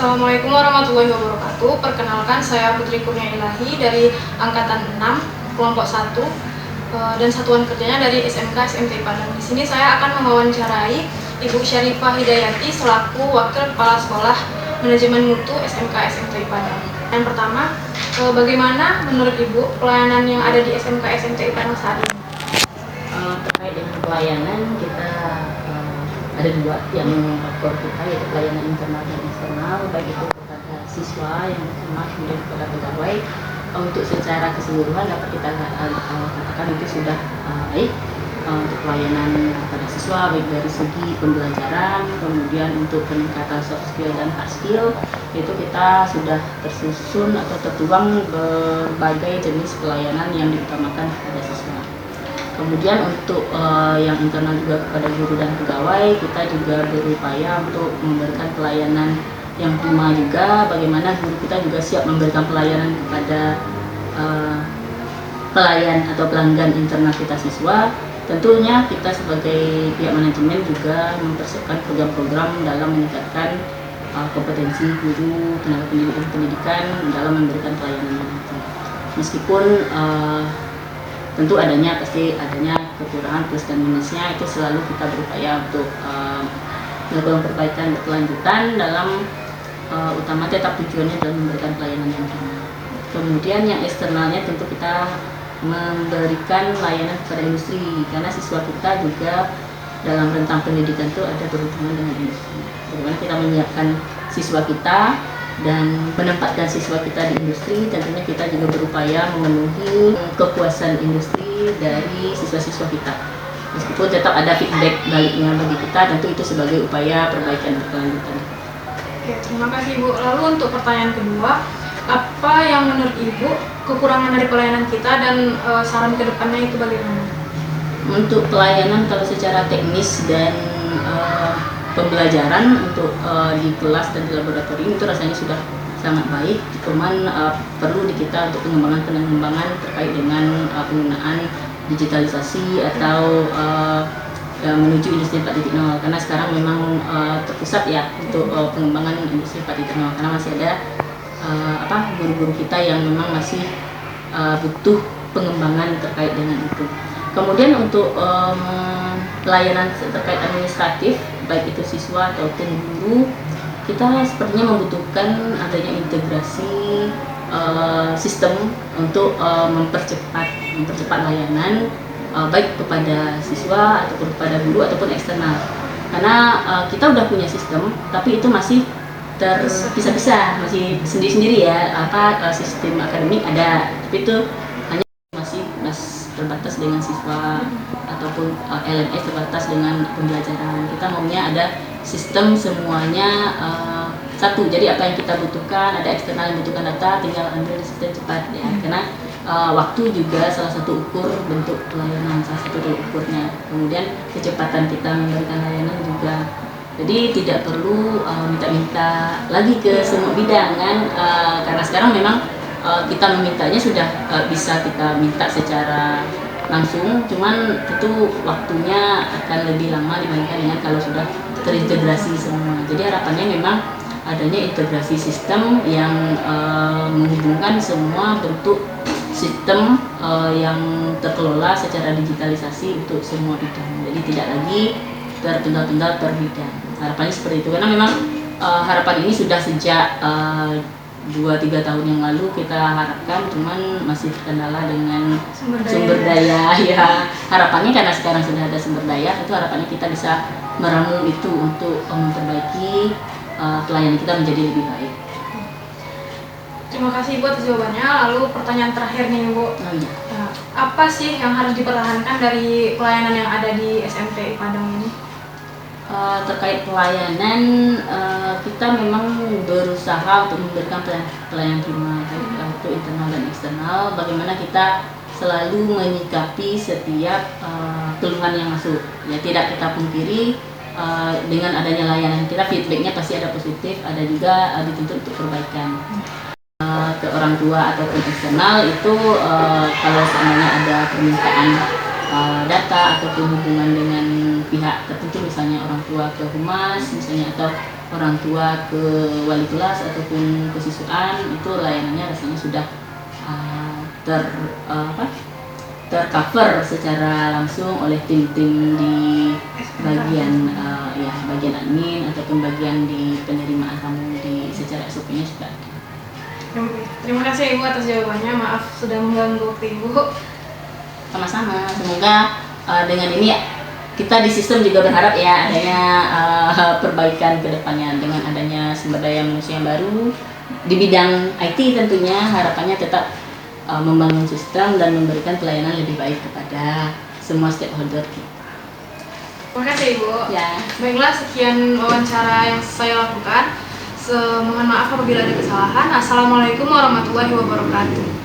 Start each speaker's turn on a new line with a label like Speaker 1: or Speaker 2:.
Speaker 1: Assalamualaikum warahmatullahi wabarakatuh. Perkenalkan, saya Putri Kurnia Ilahi dari Angkatan 6, Kelompok 1, dan satuan kerjanya dari SMK SMTI Padang. Di sini saya akan mewawancarai Ibu Syarifah Hidayati selaku Wakil Kepala Sekolah Manajemen Mutu SMK SMTI Padang. Yang pertama, bagaimana menurut Ibu pelayanan yang ada di SMK SMTI Padang saat ini?
Speaker 2: Terkait dengan pelayanan, kita ada dua yang faktor kita, yaitu pelayanan internal dan eksternal, baik itu kepada siswa yang sama kemudian kepada pegawai. Untuk secara keseluruhan dapat kita katakan itu sudah baik. Untuk pelayanan pada siswa baik dari segi pembelajaran, kemudian untuk peningkatan soft skill dan hard skill, itu kita sudah tersusun atau tertuang berbagai jenis pelayanan yang diutamakan pada siswa. Kemudian untuk yang internal juga kepada guru dan pegawai, kita juga berupaya untuk memberikan pelayanan yang prima juga. Bagaimana guru kita juga siap memberikan pelayanan kepada pelayan atau pelanggan internal kita siswa. Tentunya kita sebagai pihak manajemen juga mempersiapkan program-program dalam meningkatkan kompetensi guru, tenaga pendidikan dalam memberikan pelayanan itu. Meskipun tentu pasti adanya kekurangan plus dan minusnya, itu selalu kita berupaya untuk melakukan perbaikan berkelanjutan dalam utama tetap tujuannya dalam memberikan pelayanan yang prima. Kemudian yang eksternalnya tentu kita memberikan layanan kepada industri, karena siswa kita juga dalam rentang pendidikan itu ada berhubungan dengan industri. Bagaimana kita menyiapkan siswa kita dan menempatkan siswa kita di industri, tentunya kita juga berupaya memenuhi kepuasan industri dari siswa-siswa kita. Meskipun tetap ada feedback baliknya bagi kita, tentu itu sebagai upaya perbaikan berkelanjutan.
Speaker 1: Oke, terima kasih Ibu. Lalu untuk pertanyaan kedua, apa yang menurut Ibu kekurangan dari pelayanan kita dan saran ke depannya itu bagaimana?
Speaker 2: Untuk pelayanan kalau secara teknis dan pembelajaran untuk di kelas dan di laboratorium itu rasanya sudah sangat baik, cuman perlu di kita untuk pengembangan terkait dengan penggunaan digitalisasi atau menuju industri 4.0, karena sekarang memang terpusat ya untuk pengembangan industri 4.0, karena masih ada guru-guru kita yang memang masih butuh pengembangan terkait dengan itu. Kemudian untuk pelayanan terkait administratif, baik itu siswa ataupun guru, kita sepertinya membutuhkan adanya integrasi sistem untuk mempercepat layanan baik kepada siswa ataupun kepada guru ataupun eksternal. Karena kita udah punya sistem, tapi itu masih terpisah-pisah, masih sendiri-sendiri ya. Sistem akademik ada, tapi itu hanya masih terbatas dengan siswa ataupun LMS terbatas dengan pembelajaran. Kita maunya ada sistem semuanya satu. Jadi apa yang kita butuhkan, ada eksternal yang butuhkan data, tinggal ambil di sistem cepat ya. Karena waktu juga salah satu ukur bentuk pelayanan, salah satu ukurnya. Kemudian kecepatan kita memberikan layanan juga. Jadi tidak perlu minta-minta lagi ke semua bidang kan, karena sekarang memang kita memintanya sudah bisa kita minta secara langsung, cuman itu waktunya akan lebih lama dibandingkan dengan kalau sudah terintegrasi semua. Jadi harapannya memang adanya integrasi sistem yang menghubungkan semua bentuk sistem yang terkelola secara digitalisasi untuk semua bidang. Jadi tidak lagi tertunggal-tunggal per bidang. Harapannya seperti itu, karena memang harapan ini sudah sejak 2-3 tahun yang lalu kita harapkan, cuman masih terkendala dengan sumber daya ya. Harapannya karena sekarang sudah ada sumber daya, itu harapannya kita bisa meramu itu untuk memperbaiki pelayanan kita menjadi lebih baik.
Speaker 1: Terima kasih Ibu atas jawabannya. Lalu pertanyaan terakhir nih Bu, apa sih yang harus dipertahankan dari pelayanan yang ada di SMTI Padang ini?
Speaker 2: Terkait pelayanan, kita memang berusaha untuk memberikan pelayanan prima, baik itu internal dan eksternal. Bagaimana kita selalu menyikapi setiap keluhan yang masuk. Ya, tidak kita pungkiri dengan adanya layanan kita, feedbacknya pasti ada positif, ada juga dituntut untuk perbaikan. Ke orang tua ataupun eksternal itu kalau seandainya ada permintaan data ataupun hubungan dengan pihak tertentu, misalnya orang tua ke humas misalnya, atau orang tua ke wali kelas ataupun ke siswaan, itu layanannya rasanya sudah tercover secara langsung oleh tim-tim di bagian bagian admin ataupun bagian di penerimaan tamu di secara SOP-nya sudah ada.
Speaker 1: Terima kasih Ibu atas jawabannya. Maaf sudah mengganggu waktu Ibu.
Speaker 2: Sama-sama. Semoga dengan ini kita di sistem juga berharap ya adanya perbaikan ke depannya dengan adanya sumber daya manusia yang baru di bidang IT tentunya harapannya tetap membangun sistem dan memberikan pelayanan lebih baik kepada semua stakeholder kita.
Speaker 1: Terima kasih Ibu.
Speaker 2: Ya.
Speaker 1: Baiklah, sekian wawancara yang saya lakukan. Mohon maaf apabila ada kesalahan. Assalamualaikum warahmatullahi wabarakatuh.